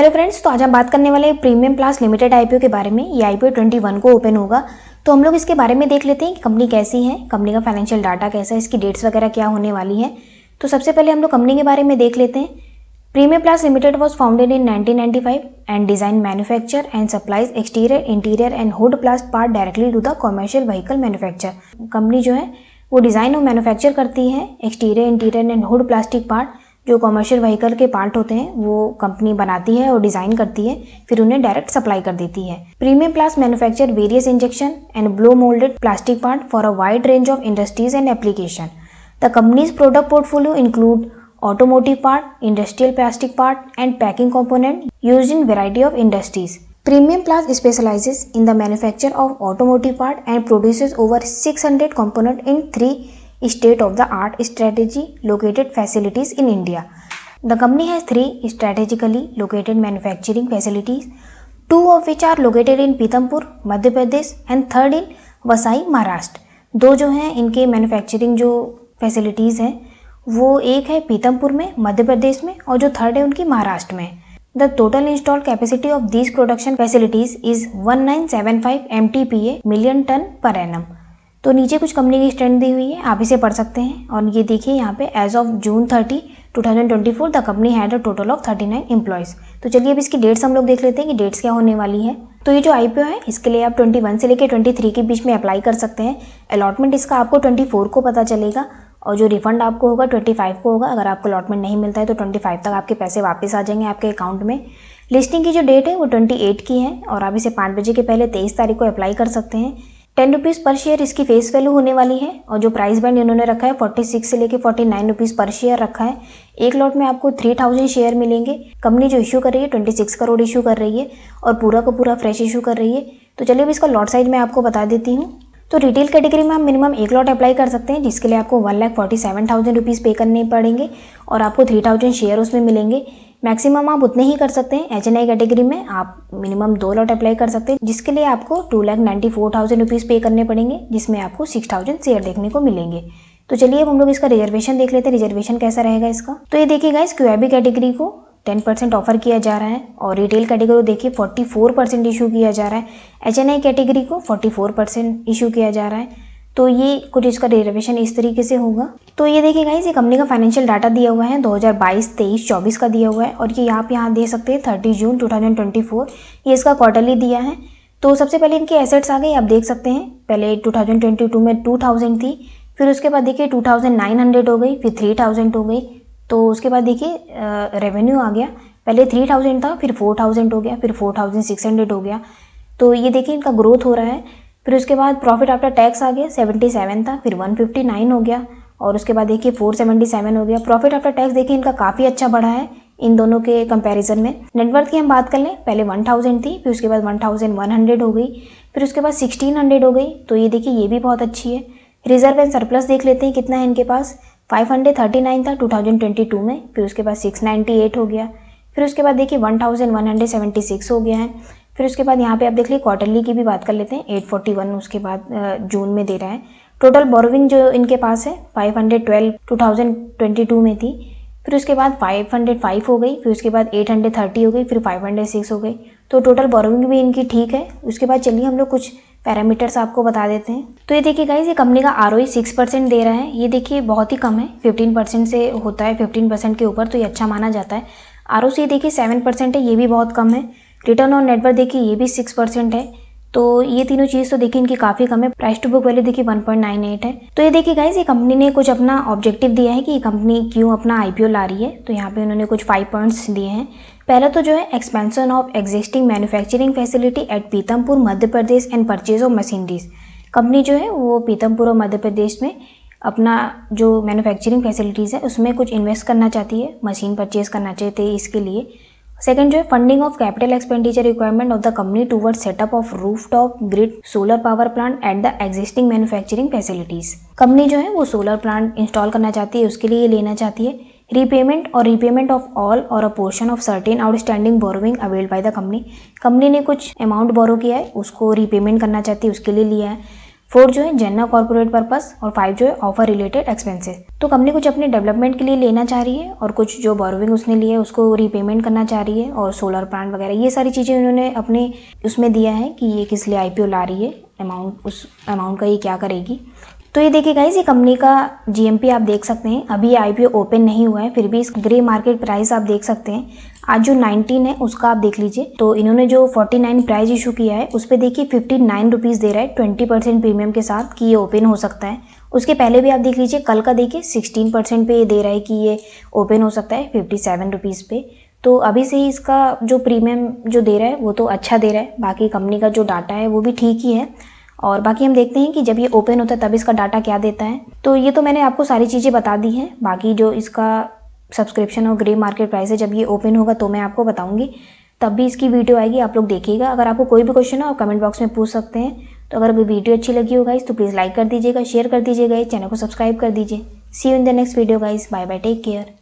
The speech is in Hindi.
हेलो फ्रेंड्स, तो आज हम बात करने वाले हैं प्रीमियम प्लास लिमिटेड आईपीओ के बारे में। ये आईपीओ 21 को ओपन होगा, तो हम लोग इसके बारे में देख लेते हैं कि कंपनी कैसी है, कंपनी का फाइनेंशियल डाटा कैसा है, इसकी डेट्स वगैरह क्या होने वाली है। तो सबसे पहले हम लोग कंपनी के बारे में देख लेते हैं। Premium Plast Limited was founded in 1995 and design manufacture and supplies exterior interior and hood plast part directly to the commercial vehicle manufacture. Company जो है वो डिज़ाइन और मैन्युफैक्चर करती है exterior interior and hood plastic part, जो कमर्शियल व्हीकल के पार्ट होते हैं वो कंपनी बनाती है और डिज़ाइन करती है, फिर उन्हें डायरेक्ट सप्लाई कर देती है। Premium pliers manufacture various injection and blow moulded plastic part for a wide range of industries and application. The companies product portfolio include automotive part, industrial plastic part, and packing component used in variety of industries. Premium Plus specializes in the manufacture of automotive part and produces over 600 components in 3 state-of-the-art strategy located facilities in India. The company has 3 strategically located manufacturing facilities, 2 of which are located in Pithampur, Madhya Pradesh, and 3rd in Vasai, Maharashtra. दो जो हैं इनके मैन्युफैक्चरिंग जो फैसिलिटीज़ हैं वो एक है पीतमपुर में मध्य प्रदेश में और जो थर्ड है उनकी महाराष्ट्र में। The total installed capacity of these production facilities is 1975 MTPA million ton per annum. तो नीचे कुछ कंपनी की स्ट्रेंथ दी हुई है, आप इसे पढ़ सकते हैं। और ये देखिए यहाँ पे as of June 30, 2024 the company had a total of 39 employees. तो चलिए अब इसकी डेट्स हम लोग देख लेते हैं कि डेट्स क्या होने वाली है। तो ये जो आईपीओ है इसके लिए आप 21 से लेकर 23 के बीच में अप्लाई कर सकते हैं। अलॉटमेंट इसका आपको 24 को पता चलेगा और जो रिफंड आपको होगा 25 को होगा। अगर आपको अलॉटमेंट नहीं मिलता है तो 25 तक आपके पैसे वापस आ जाएंगे आपके अकाउंट में। लिस्टिंग की जो डेट है वो 28 की है और आप इसे 5 बजे के पहले 23 तारीख को अप्लाई कर सकते हैं। 10 रुपीज़ पर शेयर इसकी फेस वैल्यू होने वाली है और जो प्राइस बैंड इन्होंने रखा है 46 से लेकर 49 रुपीज़ पर शेयर रखा है। एक लॉट में आपको 3000 शेयर मिलेंगे। कंपनी जो इशू कर रही है 26 करोड़ इशू कर रही है और पूरा का पूरा फ्रेश इशू कर रही है। तो चलिए अब इसका लॉट साइज मैं आपको बता देती हूँ। तो रिटेल कैटेगरी में आप मिनिमम एक लॉट अप्लाई कर सकते हैं, जिसके लिए आपको 1,47,000 रुपीज़ पे करने पड़ेंगे और आपको 3000 शेयर उसमें मिलेंगे। मैक्सिमम आप उतने ही कर सकते हैं। एचएनआई कैटेगरी में आप मिनिमम 2 लॉट अप्लाई कर सकते हैं, जिसके लिए आपको 2,94,000 रुपीज़ पे करने पड़ेंगे, जिसमें आपको 6,000 शेयर देखने को मिलेंगे। तो चलिए अब हम लोग इसका रिजर्वेशन देख लेते हैं, रिजर्वेशन कैसा रहेगा इसका। तो ये देखिएगा इस क्यूआईबी कैटेगरी को 10% ऑफर किया जा रहा है और रिटेल कैटेगरी को देखिए 44% इशू किया जा रहा है। एचएनआई कैटेगरी को 44% इशू किया जा रहा है। तो ये कुछ इसका रिजर्वेशन इस तरीके से होगा। तो ये देखिए गाइस, ये कंपनी का फाइनेंशियल डाटा दिया हुआ है 2022, 23, 24 का दिया हुआ है और ये आप यहाँ दे सकते हैं 30 जून 2024, ये इसका क्वार्टरली दिया है। तो सबसे पहले इनके एसेट्स आ गए, आप देख सकते हैं। पहले 2022 में 2000 थी, फिर उसके बाद देखिए 2900 हो गई, फिर 3000 हो गई। तो उसके बाद देखिए रेवेन्यू आ गया, पहले 3000 था, फिर 4000 हो गया, फिर 4600 हो गया। तो ये देखिए इनका ग्रोथ हो रहा है। फिर उसके बाद प्रॉफिट आफ्टर टैक्स आ गया, 77 था, फिर 159 हो गया और उसके बाद देखिए 477 हो गया। प्रॉफिट आफ्टर टैक्स देखिए इनका काफ़ी अच्छा बढ़ा है इन दोनों के कंपैरिजन में। नेटवर्थ की हम बात कर लें, पहले 1000 थी, फिर उसके बाद 1100 हो गई, फिर उसके बाद 1600 हो गई। तो ये देखिए ये भी बहुत अच्छी है। रिजर्व एंड सरप्लस देख लेते हैं कितना है इनके पास। 539 था 2022 में, फिर उसके बाद 698 हो गया, फिर उसके बाद देखिए 1176 हो गया है। फिर उसके बाद यहाँ पे आप देख लीजिए क्वार्टरली की भी बात कर लेते हैं, 841 उसके बाद जून में दे रहा है। टोटल बोरोविंग जो इनके पास है 512 2022 में थी, फिर उसके बाद 505 हो गई, फिर उसके बाद 830 हो गई, फिर 506 हो गई। तो टोटल बोरोविंग भी इनकी ठीक है। उसके बाद चलिए हम लोग कुछ पैरामीटर्स आपको बता देते हैं। तो ये देखिए गाइस, ये कंपनी का ROE 6% दे रहा है। ये देखिए बहुत ही कम है, 15% से होता है, 15% के ऊपर तो ये अच्छा माना जाता है। ROC देखिए 7% है, ये भी बहुत कम है। रिटर्न ऑन नेटवर्थ देखिए ये भी 6% है। तो ये तीनों चीज़ तो देखिए इनकी काफ़ी कम है। प्राइस टू बुक वैल्यू देखिए 1.98 है। तो ये देखिए गाइस, ये कंपनी ने कुछ अपना ऑब्जेक्टिव दिया है कि ये कंपनी क्यों अपना आईपीओ ला रही है। तो यहाँ पे उन्होंने कुछ 5 पॉइंट्स दिए हैं। पहला तो जो है expansion of existing manufacturing facility eight Pithampur Madhya Pradesh and purchase of machineries. Company जो है वो पीतमपुर और मध्य प्रदेश में अपना जो मैन्युफैक्चरिंग फैसिलिटीज़ है उसमें कुछ इन्वेस्ट करना चाहती है, मशीन परचेज करना चाहते हैं इसके लिए। सेकंड जो है funding of capital expenditure requirement of the company toward setup of rooftop grid solar power plant at the existing manufacturing facilities. Company जो है वो सोलर प्लांट इंस्टॉल करना चाहती है, उसके लिए लेना चाहती है। रीपेमेंट ऑफ ऑल और अ portion of certain outstanding borrowing availed by the company. Company ने कुछ अमाउंट बोरो किया है, उसको रीपेमेंट करना चाहती है, उसके लिए लिया है। 4 जो है जनरल कॉर्पोरेट पर्पस और 5 जो है ऑफर रिलेटेड एक्सपेंसेस। तो कंपनी कुछ अपने डेवलपमेंट के लिए लेना चाह रही है और कुछ जो बोरोविंग उसने लिया है उसको रीपेमेंट करना चाह रही है, और सोलर प्लांट वगैरह ये सारी चीज़ें उन्होंने अपने उसमें दिया है कि ये किस लिए आईपीओ ला रही है, अमाउंट उस अमाउंट का ये क्या करेगी। तो ये देखिए गाइस, ये कंपनी का जीएमपी आप देख सकते हैं। अभी ये आईपीओ ओपन नहीं हुआ है, फिर भी इस ग्रे मार्केट प्राइस आप देख सकते हैं। आज जो 19 है उसका आप देख लीजिए, तो इन्होंने जो 49 प्राइस इशू किया है उस पर देखिए 59 रुपीज़ दे रहा है 20% प्रीमियम के साथ कि ये ओपन हो सकता है। उसके पहले भी आप देख लीजिए, कल का देखिए 16% पे ये दे रहा है कि ये ओपन हो सकता है 57 रुपीज़ पे। तो अभी से ही इसका जो प्रीमियम जो दे रहा है वो तो अच्छा दे रहा है। बाकी कंपनी का जो डाटा है वो भी ठीक ही है, और बाकी हम देखते हैं कि जब ये ओपन होता है तब इसका डाटा क्या देता है। तो ये तो मैंने आपको सारी चीज़ें बता दी हैं। बाकी जो इसका सब्सक्रिप्शन और ग्रे मार्केट प्राइस है, जब ये ओपन होगा तो मैं आपको बताऊंगी, तब भी इसकी वीडियो आएगी, आप लोग देखिएगा। अगर आपको कोई भी क्वेश्चन हो आप कमेंट बॉक्स में पूछ सकते हैं। तो अगर वीडियो अच्छी लगी हो गाइस तो प्लीज़ लाइक कर दीजिएगा, शेयर कर दीजिएगा, चैनल को सब्सक्राइब कर दीजिए। See you in the next video guys, bye bye, take care.